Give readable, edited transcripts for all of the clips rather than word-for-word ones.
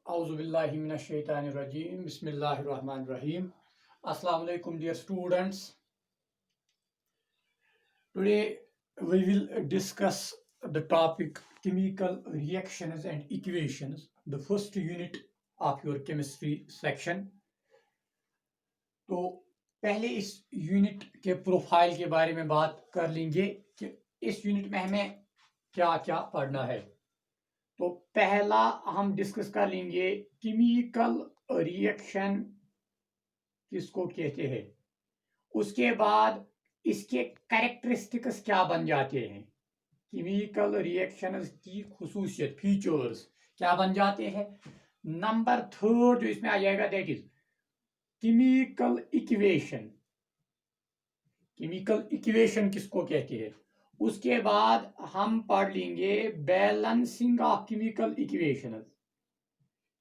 Auzubillahiminash-shaytanir-rajim. Bismillahir-rahmanir-rahim. Assalamu alaikum, dear students. Today we will discuss the topic chemical reactions and equations, the first unit of your chemistry section. तो पहले इस unit के profile के बारे में बात कर लेंगे कि इस यूनिट में हमें क्या क्या पढ़ना है। तो पहला हम डिस्कस कर लेंगे केमिकल रिएक्शन किसको कहते हैं, उसके बाद इसके कैरेक्टरिस्टिक्स क्या बन जाते हैं, केमिकल रिएक्शंस की खुसूसियत फीचर्स क्या बन जाते हैं। नंबर थर्ड जो इसमें आ जाएगा that is chemical equation. Chemical equation किसको कहते हैं। उसके बाद हम पढ़ लेंगे balancing of chemical equations.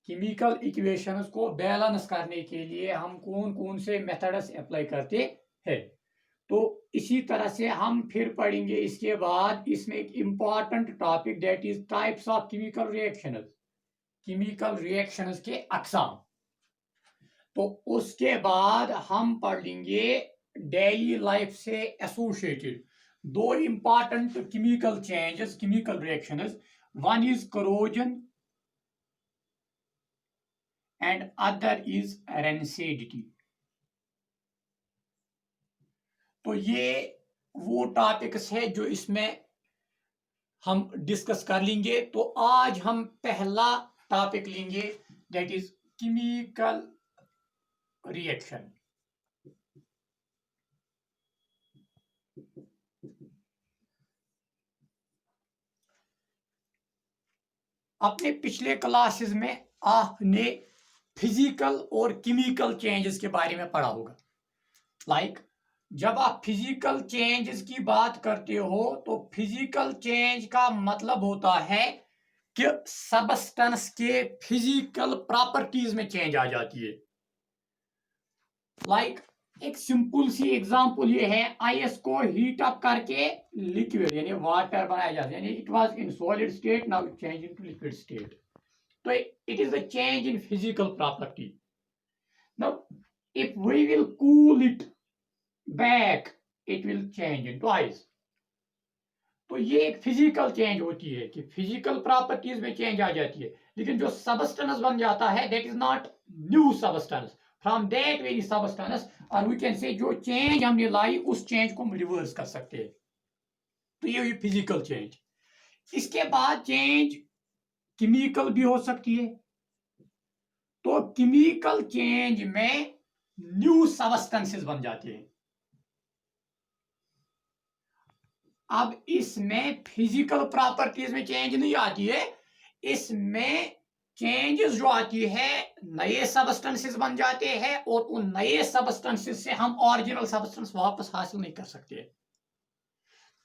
Chemical equations को बैलेंस करने के लिए हम कौन कौन से मेथड्स अप्लाई करते हैं। तो इसी तरह से हम फिर पढ़ेंगे इसके बाद इसमें एक important topic that is types of chemical reactions, chemical reactions के अकसाम। तो उसके बाद हम पढ़ लेंगे डेली लाइफ से एसोसिएटेड दो important chemical changes, chemical reactions. One is corrosion and other is rancidity. तो ये वो टॉपिक्स है जो इसमें हम डिस्कस कर लेंगे। तो आज हम पहला टॉपिक लेंगे दैट इज केमिकल रिएक्शन। अपने पिछले क्लासेस में आपने फिजिकल और केमिकल चेंजेस के बारे में पढ़ा होगा। लाइक जब आप फिजिकल चेंजेस की बात करते हो तो फिजिकल चेंज का मतलब होता है कि सबस्टेंस के फिजिकल प्रॉपर्टीज में चेंज आ जाती है। लाइक एक सिंपल सी एग्जांपल ये है, आईएस को हीट अप करके लिक्विड यानी वाटर बनाया जाता है, यानी it was in solid state, now it change into liquid state. तो it is the change in physical property. Now if we will cool it back it will change into ice. तो ये एक physical change होती है कि physical properties में change आ जाती है, लेकिन जो सबस्टेंस बन जाता है that is not new substance from that very substance, और वी कैन से जो चेंज हमने लाई उस चेंज को हम रिवर्स कर सकते हैं। तो ये हुई फिजिकल चेंज। इसके बाद चेंज केमिकल भी हो सकती है। तो केमिकल चेंज में न्यू सबस्टेंसेस बन जाते हैं। अब इसमें फिजिकल प्रॉपर्टीज में चेंज नहीं आती है, इसमें चेंजेस जो आती है नए सबस्टेंसेस बन जाते हैं और उन नए सबस्टेंसेस से हम ओरिजिनल सबस्टेंस वापस हासिल नहीं कर सकते।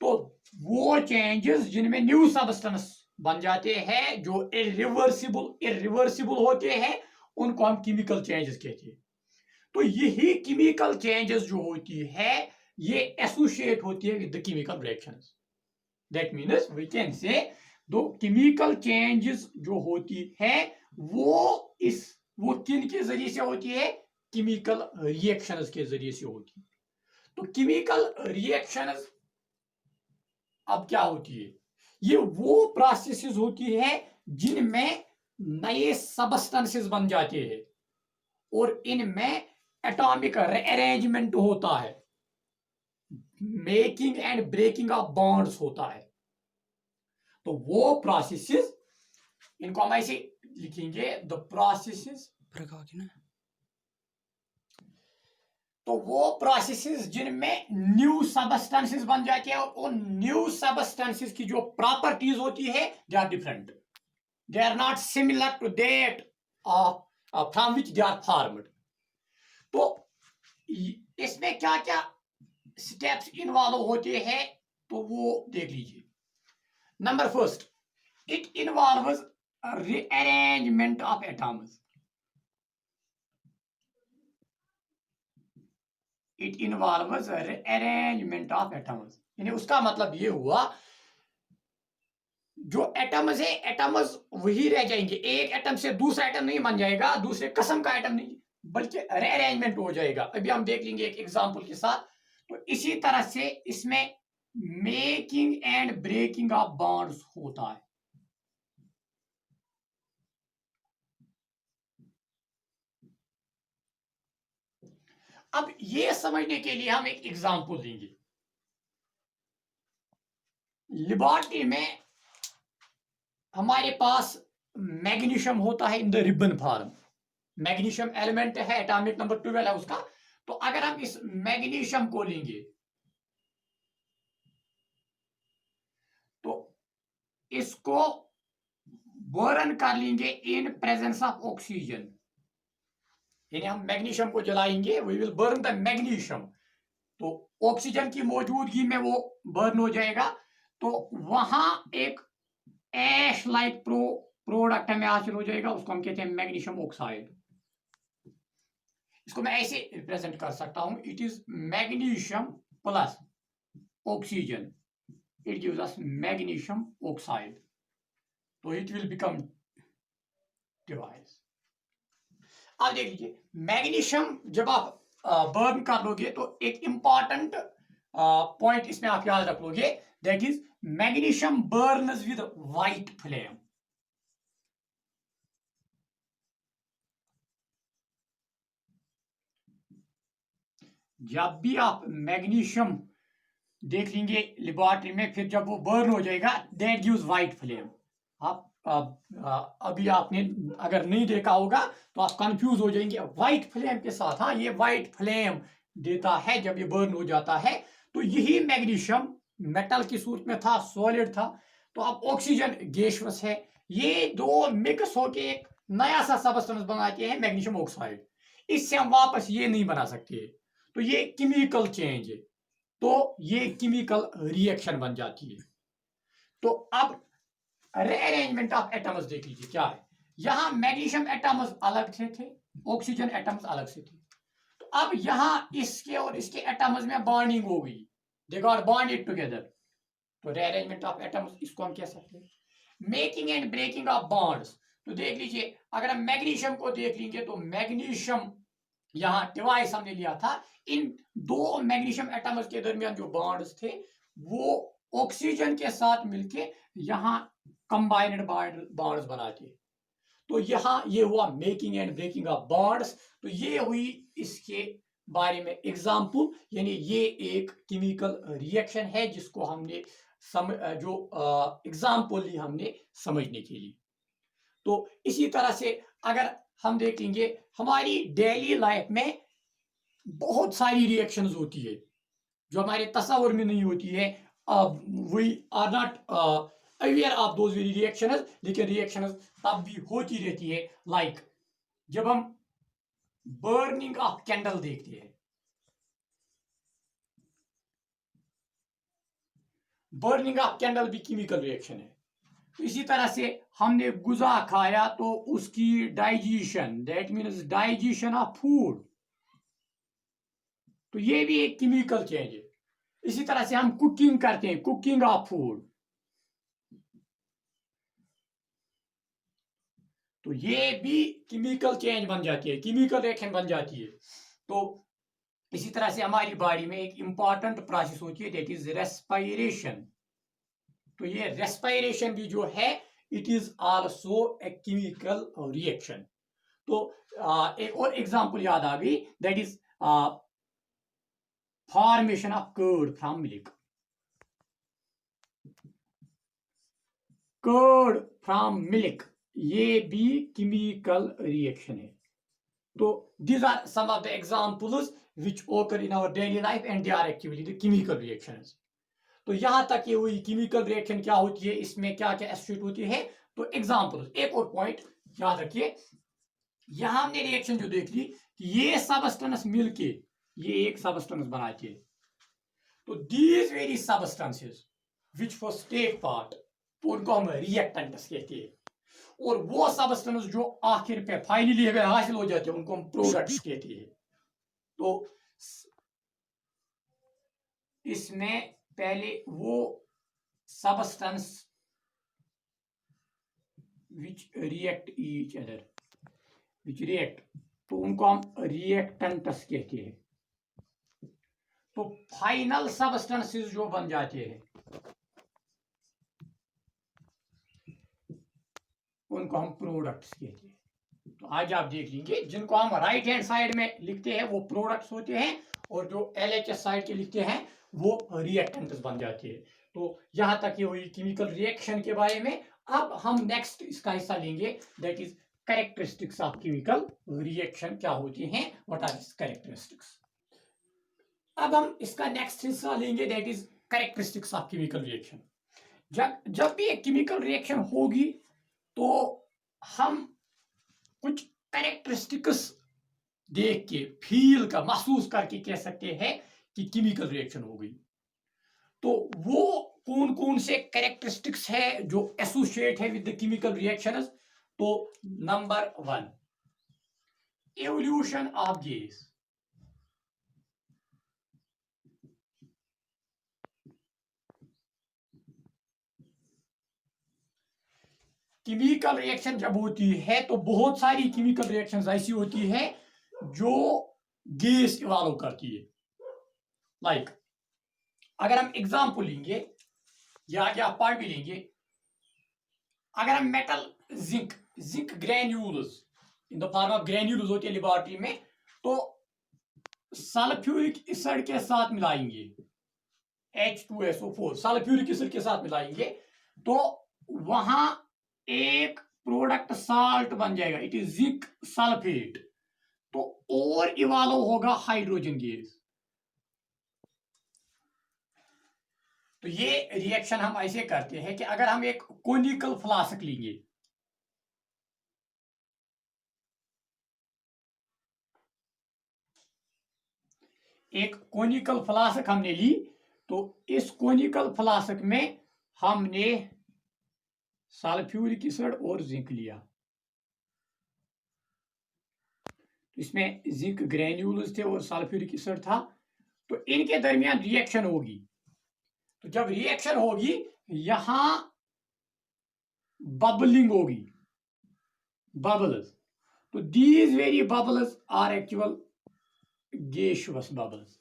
तो वो चेंजेस जिनमें न्यू सबस्टेंस बन जाते हैं जो इरिवर्सिबल होते हैं उनको हम केमिकल चेंजेस कहते हैं। तो यही केमिकल चेंजेस जो होती है ये एसोसिएट होती है with the chemical reactions. That means we can say दो केमिकल चेंजेस जो होती है वो किन के जरिए से होती है, केमिकल रिएक्शंस के जरिए से होती है। तो केमिकल रिएक्शंस अब क्या होती है, ये वो प्रोसेसेस होती है जिनमें नए सबस्टेंसेस बन जाते हैं और इनमें एटॉमिक अरेंजमेंट होता है, making and breaking of bonds होता है। तो वो प्रोसेसेस, इनको हम ऐसे लिखेंगे द प्रोसेसेस। तो वो प्रोसेसेस जिनमें न्यू सबस्टेंसेस बन जाते हैं और न्यू सबस्टेंसेस की जो प्रॉपर्टीज होती है they are different, they are not similar to that from which they are formed. तो इसमें क्या क्या स्टेप्स इन्वॉल्व होते हैं तो वो देख लीजिए। Number first, it involves rearrangement of atoms. It involves rearrangement of atoms. यानी उसका मतलब ये हुआ जो एटम्स है, एटम्स वही रह जाएंगे, एक एटम से दूसरा एटम नहीं बन जाएगा, दूसरे किस्म का एटम नहीं, बल्कि रीअरेंजमेंट हो जाएगा। अभी हम देख लेंगे एक एग्जांपल के साथ। तो इसी तरह से इसमें making and breaking of bonds होता है। अब ये समझने के लिए हम एक एग्जांपल देंगे। लेबोरेटरी में हमारे पास मैग्नीशियम होता है in the ribbon form. Magnesium element है, एटॉमिक नंबर 12 है उसका। तो अगर हम इस मैग्नीशियम को लेंगे तो इसको बर्न कर लेंगे इन प्रेजेंस ऑफ ऑक्सीजन, यानी हम मैग्नीशियम को जलाएंगे, we will burn the magnesium. तो ऑक्सीजन की मौजूदगी में वो बर्न हो जाएगा। तो वहां एक एश लाइक प्रोडक्ट हमें हासिल हो जाएगा, उसको हम कहते हैं मैग्नीशियम ऑक्साइड। इसको मैं ऐसे रिप्रेजेंट कर सकता हूं, it is magnesium plus oxygen, it gives us magnesium oxide. तो इट विल बिकम डिवाइस। अब देख लीजिए, मैग्नीशियम जब आप बर्न कर लोगे तो एक इंपॉर्टेंट पॉइंट इसमें आप याद रख लोगे, that is magnesium Burns with white flame. जब भी आप मैग्नीशियम देख लेंगे लेबोरेटरी में, फिर जब वो बर्न हो जाएगा, दैट गिव्स व्हाइट फ्लेम। आप अभी आपने अगर नहीं देखा होगा तो आप कंफ्यूज हो जाएंगे व्हाइट फ्लेम के साथ। हाँ, ये व्हाइट फ्लेम देता है जब ये बर्न हो जाता है। तो यही मैग्नीशियम मेटल की सूरत में था, सॉलिड था, तो अब ऑक्सीजन गैसियस है। ये दो मिक्स होके एक नया सा सबस्टेंस बनाते हैं मैग्नीशियम ऑक्साइड। इससे हम वापस ये नहीं बना सकते। तो ये केमिकल चेंज है, तो ये केमिकल रिएक्शन बन जाती है। तो अब रीअरेंजमेंट ऑफ एटम्स देख लीजिए क्या है। यहां मैग्नीशियम एटम्स अलग से थे, ऑक्सीजन एटम्स अलग से थे। तो अब यहां इसके और इसके एटम्स में बॉन्डिंग हो गई, दे गॉट बॉन्डेड टुगेदर। तो रीअरेंजमेंट ऑफ एटम्स इसको हम कह सकते हैं। Making and breaking of bonds, तो देख लीजिए, अगर हम मैग्नीशियम को देख लेंगे तो मैग्नीशियम यहां डिवाइस हमने लिया था, इन दो मैग्नीशियम एटम्स के दरमियान जो बॉन्ड्स थे वो ऑक्सीजन के साथ मिलके यहां कंबाइंड बॉन्ड्स बनाते हैं। तो यहां ये हुआ making and breaking of bonds. तो ये हुई इसके बारे में एग्जाम्पल, यानी ये एक केमिकल रिएक्शन है जिसको हमने जो एग्जाम्पल ली हमने समझने के लिए। तो इसी तरह से अगर हम देखेंगे हमारी डेली लाइफ में बहुत सारी रिएक्शंस होती है जो हमारे तस्वर में नहीं होती है। We are not aware of those very reactions, लेकिन रिएक्शंस तब भी होती रहती है। लाइक जब हम बर्निंग ऑफ कैंडल देखते हैं, बर्निंग ऑफ कैंडल भी केमिकल रिएक्शन है। तो इसी तरह से हमने गुजा खाया तो उसकी digestion, that means digestion of food, तो ये भी एक केमिकल चेंज है। इसी तरह से हम कुकिंग करते हैं, कुकिंग ऑफ फूड, तो ये भी केमिकल चेंज बन जाती है, केमिकल रिएक्शन बन जाती है। तो इसी तरह से हमारी बॉडी में एक इंपॉर्टेंट प्रोसेस होती है, दैट इज रेस्पायरेशन। तो ये रेस्पायरेशन भी जो है, it is also a chemical reaction. तो एक और एग्जांपल याद आ गई, that is formation of curd from milk. Curd from milk, ये भी केमिकल रिएक्शन है। तो these are some of the examples which occur in our daily life and they are actually the chemical reactions. तो यहां तक ये हुई chemical reaction क्या होती है, इसमें क्या क्या एसोसिएट होती है। तो एग्जांपल, एक और पॉइंट याद रखिए, यहां हमने रिएक्शन जो देख ली कि ये सबस्टेंस मिलके ये एक सबस्टेंस बनाती है। तो these very substances which first take part, उनको हम रिएक्टेंट्स कहते हैं। और वो सबस्टेंस जो आखिर पे फाइनली हमें हासिल हो जाते हैं उनको हम प्रोडक्ट्स कहते हैं। तो इसमें पहले वो सबस्टेंस विच रिएक्ट ईच अदर, विच रिएक्ट, तो उनको हम रिएक्टेंट्स कहते हैं। तो फाइनल सब्सटेंसेस जो बन जाते हैं उनको हम प्रोडक्ट्स कहते हैं। तो आज आप देख लीजिए, जिनको हम राइट हैंड साइड में लिखते हैं वो प्रोडक्ट्स होते हैं, और जो LHS साइड के लिखते हैं वो रिएक्टेंट्स बन जाते हैं। तो यहां तक ये हुई केमिकल रिएक्शन के बारे में। अब हम नेक्स्ट इसका हिस्सा लेंगे, that is characteristics of chemical reaction, क्या होती हैं, व्हाट आर इट्स कैरेक्टरिस्टिक्स। अब हम इसका नेक्स्ट हिस्सा लेंगे, that is characteristics of chemical reaction. जब भी एक केमिकल रिएक्शन होगी तो हम कुछ कैरेक्टरिस्टिक्स देख के, फील का, महसूस करके कह सकते हैं कि केमिकल रिएक्शन हो गई। तो वो कौन कौन से कैरेक्टरिस्टिक्स है जो एसोसिएट है विद द केमिकल रिएक्शंस। तो number 1, evolution of gas. Chemical reaction जब होती है तो बहुत सारी केमिकल रिएक्शंस ऐसी होती है जो गैस इवॉल्व करती है। लाइक अगर हम एग्जांपल लेंगे या आगे आप पढ़ भी लेंगे, अगर हम metal zinc granules in the form of granules होती है लेबोरेटरी में, तो सल्फ्यूरिक एसिड के साथ मिलाएंगे, H2SO4 सल्फ्यूरिक एसिड के साथ मिलाएंगे, तो वहां एक प्रोडक्ट साल्ट बन जाएगा, इट इज जिंक सल्फेट। तो और इवॉल्व होगा हाइड्रोजन गैस। तो ये रिएक्शन हम ऐसे करते हैं कि अगर हम एक कोनिकल फ्लास्क लेंगे, एक कोनिकल फ्लास्क हमने ली, तो इस कोनिकल फ्लास्क में हमने सल्फ्यूरिक एसिड और जिंक लिया, इसमें जिंक ग्रेन्यूल्स थे और सल्फ्यूरिक एसिड था, तो इनके दरमियान रिएक्शन होगी। तो जब रिएक्शन होगी यहां बबलिंग होगी, बबल्स। तो these very bubbles are actual gaseous bubbles.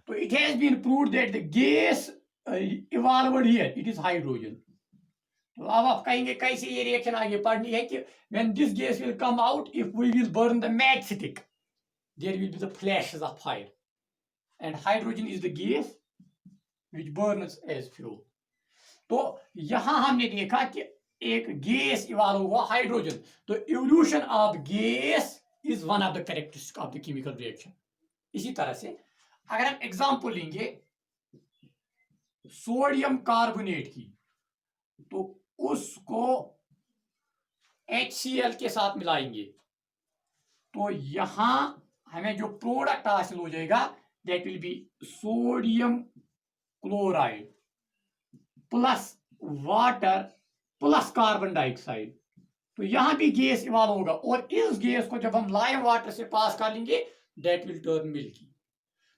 So it has been proved that the gas evolved here, it is hydrogen. तो अब आप कहेंगे कैसे ये रिएक्शन आगे पढ़नी है कि when this gas will come out, if we will burn the matchstick, there will be the flashes of fire, and hydrogen is the gas which burns as fuel. तो यहां हमने देखा कि एक गैस इवॉल्व हुआ हाइड्रोजन। तो evolution of gas is one of the characteristic of the chemical reaction. इसी तरह से अगर हम एग्जांपल लेंगे सोडियम कार्बोनेट की, तो उसको HCl के साथ मिलाएंगे, तो यहां हमें जो प्रोडक्ट हासिल हो जाएगा that will B sodium chloride plus water plus carbon dioxide. तो यहां भी गैस इवॉल्व होगा, और इस गैस को जब हम लाइम वाटर से पास कर लेंगे दैट विल टर्न मिल्की।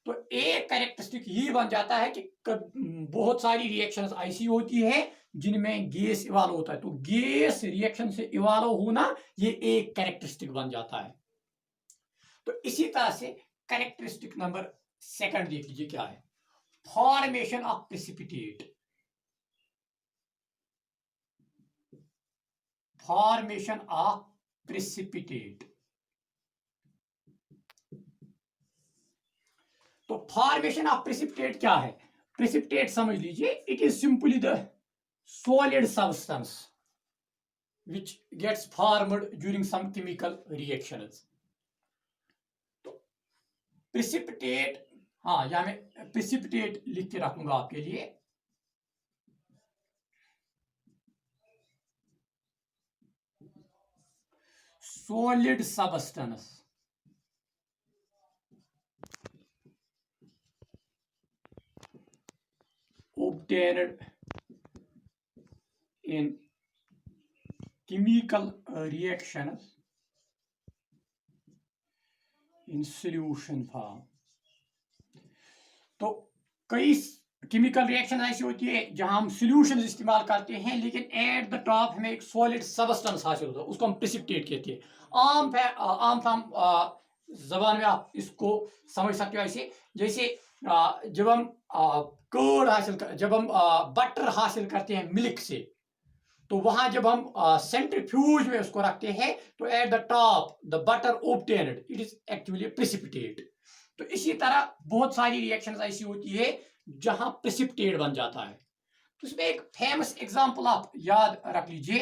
तो एक कैरेक्टरिस्टिक ये बन जाता है कि बहुत सारी रिएक्शंस ऐसी होती है जिनमें गैस इवॉल्व होता है, तो गैस रिएक्शन से इवॉल्व होना ये एक कैरेक्टरिस्टिक बन जाता है। तो इसी तरह से कैरेक्टरिस्टिक नंबर 2 देख लीजिए क्या है, formation of precipitate. Formation of precipitate, तो फॉर्मेशन ऑफ प्रेसिपिटेट क्या है? प्रेसिपिटेट समझ लीजिए, it is simply the solid substance which gets formed during some chemical reactions. तो प्रेसिपिटेट, हाँ या मैं प्रेसिपिटेट लिख के रखूंगा आपके लिए, solid substance obtained in chemical reactions in solution form। तो कई केमिकल रिएक्शन ऐसी होती है जहां हम सॉल्यूशन इस्तेमाल करते हैं, लेकिन एट द टॉप हमें एक सॉलिड सबस्टेंस हासिल होता है, उसको हम प्रेसिपिटेट कहते हैं। आम जबान में आप इसको समझ सकते हो ऐसे, जैसे जब हम कर्ड हासिल कर, जब हम बटर हासिल करते हैं मिल्क से, तो वहां जब हम सेंट्रीफ्यूज में उसको रखते हैं, तो at the top the butter obtained it is actually precipitate. तो इसी तरह बहुत सारी रिएक्शंस ऐसी होती है जहां प्रेसिपिटेट बन जाता है। तो इसमें एक फेमस एग्जांपल आप याद रख लीजिए,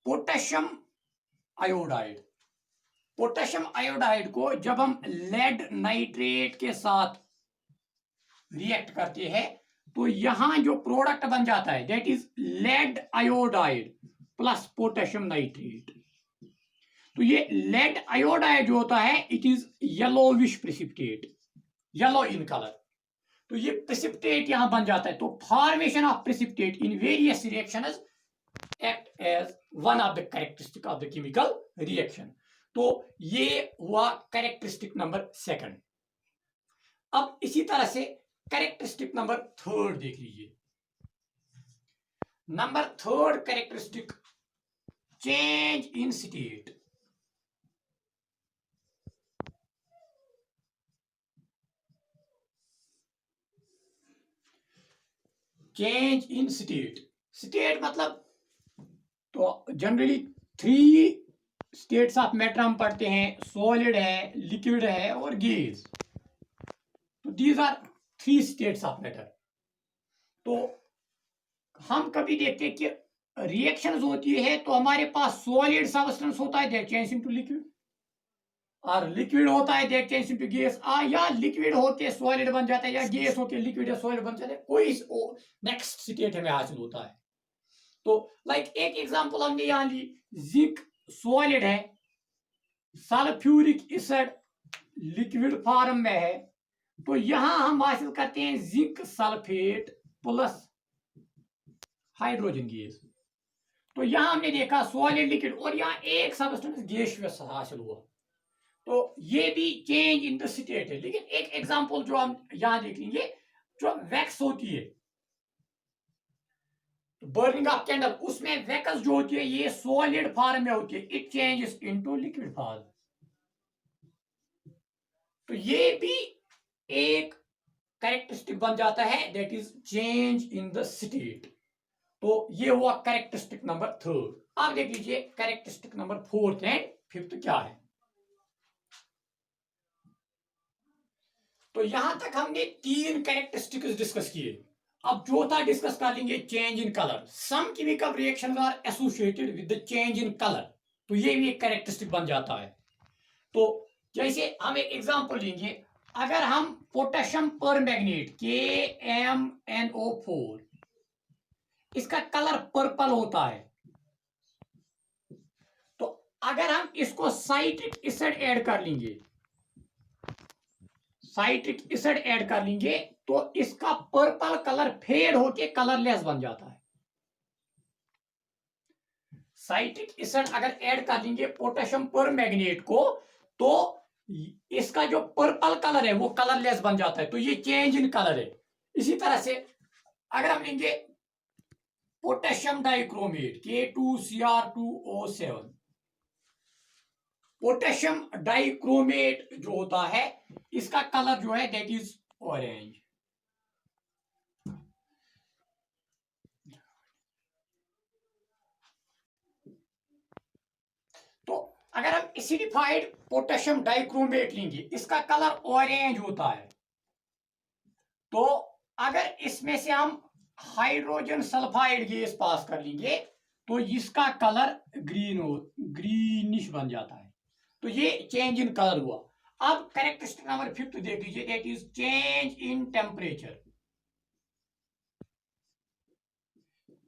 पोटेशियम आयोडाइड। पोटेशियम आयोडाइड को जब हम लेड नाइट्रेट के साथ रिएक्ट करते हैं, तो यहां जो प्रोडक्ट बन जाता है that is lead iodide plus potassium nitrate. तो ये लेड आयोडाइड जो होता है it is yellowish precipitate, yellow in colour. तो ये प्रेसिपिटेट यहां बन जाता है। तो formation of precipitate in various reactions act as one of the characteristic of the chemical reaction. तो ये हुआ कैरेक्टरिस्टिक नंबर सेकंड। अब इसी तरह से कैरेक्टरिस्टिक नंबर थर्ड देख लीजिए। Number third characteristic, change in state. Change in state, state मतलब तो जनरली 3 स्टेट्स ऑफ मैटर हम पढ़ते हैं, सॉलिड है, लिक्विड है और गैस। तो these are 3 states of matter. तो हम कभी देखते हैं कि रिएक्शंस होती है तो हमारे पास सॉलिड सब्सटेंस होता है दैट चेंज इनटू लिक्विड, और लिक्विड होता है दैट चेंज इनटू गैस, या लिक्विड होके सॉलिड बन जाता है, या गैस होके लिक्विड या सॉलिड बन जाता है, कोई नेक्स्ट स्टेट हमें हासिल होता है। तो लाइक एक एग्जांपल हमने यहां ली, जिंक सॉलिड है, सल्फ्यूरिक एसिड लिक्विड फॉर्म में है, तो यहां हम हासिल करते हैं zinc sulphate plus hydrogen gas. तो यहां हमने देखा सॉलिड लिक्विड, और यहां एक सब्सटेंस गैसियस हासिल हुआ। तो ये भी चेंज इन द स्टेट है। लेकिन एक एग्जांपल जो हम यहां देख लेंगे, जो वैक्स होती है, तो बर्निंग ऑफ कैंडल, उसमें वैक्स जो होती है ये सॉलिड फॉर्म में होती है, it changes into liquid form. तो ये भी एक कैरेक्टरिस्टिक बन जाता है that is change in the state. तो ये हुआ कैरेक्टरिस्टिक नंबर थर्ड। अब देख लीजिए characteristic number fourth and fifth क्या है। तो यहां तक हमने 3 कैरेक्टरिस्टिक्स डिस्कस किए। अब चौथा डिस्कस कर लेंगे, change in colour. Some chemical reactions are associated with the change in colour. तो ये भी एक कैरेक्टरिस्टिक बन जाता है। तो जैसे हम एक एग्जांपल लेंगे, अगर हम पोटेशियम परमैंगनेट KMnO4, इसका कलर पर्पल होता है, तो अगर हम इसको साइट्रिक एसिड ऐड कर लेंगे, साइट्रिक एसिड ऐड कर लेंगे, तो इसका पर्पल कलर फेड होके कलरलेस बन जाता है। साइट्रिक एसिड अगर ऐड कर लेंगे पोटेशियम परमैंगनेट को, तो इसका जो पर्पल कलर है वो कलरलेस बन जाता है। तो ये चेंज इन कलर है। इसी तरह से अगर हम लेंगे potassium dichromate K2Cr2O7, potassium dichromate जो होता है इसका कलर जो है दैट इज ऑरेंज। तो अगर हम एसिडिफाइड पोटेशियम डाइक्रोमेट लेंगे, इसका कलर ऑरेंज होता है। तो अगर इसमें से हम हाइड्रोजन सल्फाइड गैस पास कर लेंगे, तो इसका कलर ग्रीनिश बन जाता है। तो ये चेंज इन कलर हुआ। अब कैरेक्टरिस्टिक नंबर 5 देख लीजिए, that is change in temperature.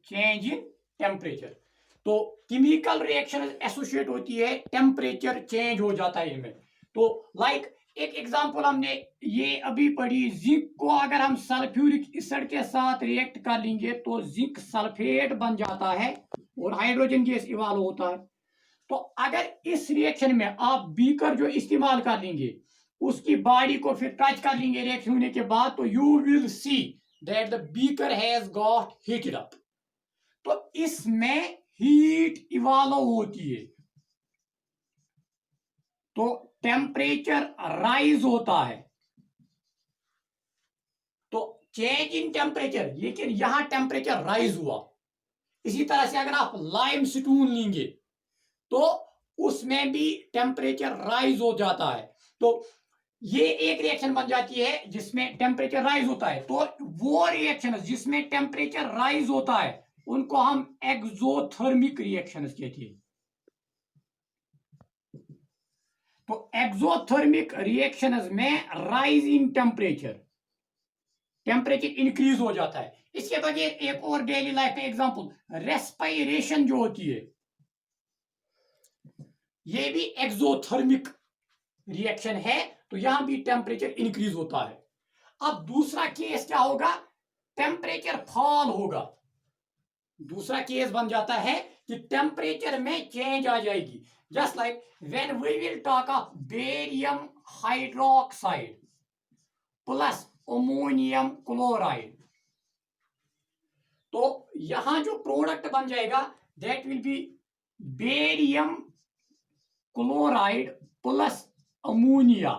Change in temperature, तो केमिकल रिएक्शन एसोसिएट होती है, टेम्परेचर चेंज हो जाता है इनमें। तो लाइक एक एग्जांपल हमने ये अभी पढ़ी, जिंक को अगर हम सल्फ्यूरिक एसिड के साथ रिएक्ट कर लेंगे तो जिंक सल्फेट बन जाता है और हाइड्रोजन गैस इवॉल्व होता है। तो अगर इस रिएक्शन में आप बीकर जो इस्तेमाल कर लेंगे, उसकी बॉडी को फिर टच कर लेंगे रिएक्शन होने के बाद, तो you will see that the beaker has got heated up. तो इसमें हीट इवॉल्व होती है, तो टेम्परेचर राइज होता है। तो चेंज इन टेम्परेचर, लेकिन यहां टेम्परेचर राइज हुआ। इसी तरह से अगर आप लाइम स्टोन लेंगे तो उसमें भी टेम्परेचर राइज हो जाता है। तो ये एक रिएक्शन बन जाती है जिसमें टेम्परेचर राइज होता है। तो वो रिएक्शन जिसमें टेम्परेचर राइज होता है उनको हम एक्सोथर्मिक रिएक्शंस कहते हैं। तो एक्सोथर्मिक रिएक्शंस में राइज इन टेम्परेचर इंक्रीज हो जाता है। इसके बगैर एक और डेली लाइफ का एग्जांपल, रेस्पिरेशन जो होती है ये भी एक्सोथर्मिक रिएक्शन है, तो यहां भी टेम्परेचर इंक्रीज होता है। अब दूसरा केस क्या होगा, टेम्परेचर फॉल होगा। दूसरा केस बन जाता है कि टेम्परेचर में चेंज आ जाएगी। Just like when we will talk of barium hydroxide plus ammonium chloride, तो यहां जो प्रोडक्ट बन जाएगा that will be barium chloride plus ammonia.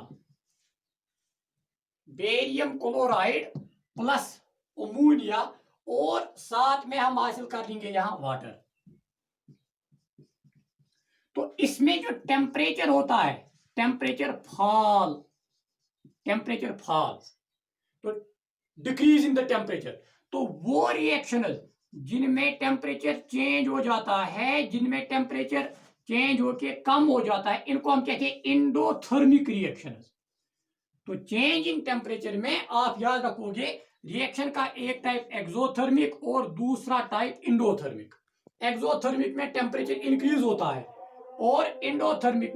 Barium chloride plus ammonia, और साथ में हम हासिल कर लेंगे यहां वाटर। तो इसमें जो टेम्परेचर होता है, टेम्परेचर फॉल, तो डिक्रीज इन द टेम्परेचर। तो वो रिएक्शन जिनमें टेम्परेचर चेंज हो जाता है, जिनमें टेम्परेचर चेंज होके कम हो जाता है, इनको हम कहते हैं एंडोथर्मिक रिएक्शन। तो चेंज इन टेम्परेचर में आप याद रखोगे रिएक्शन का एक टाइप एक्सोथर्मिक और दूसरा टाइप एंडोथर्मिक। एक्सोथर्मिक में टेम्परेचर इंक्रीज होता है और एंडोथर्मिक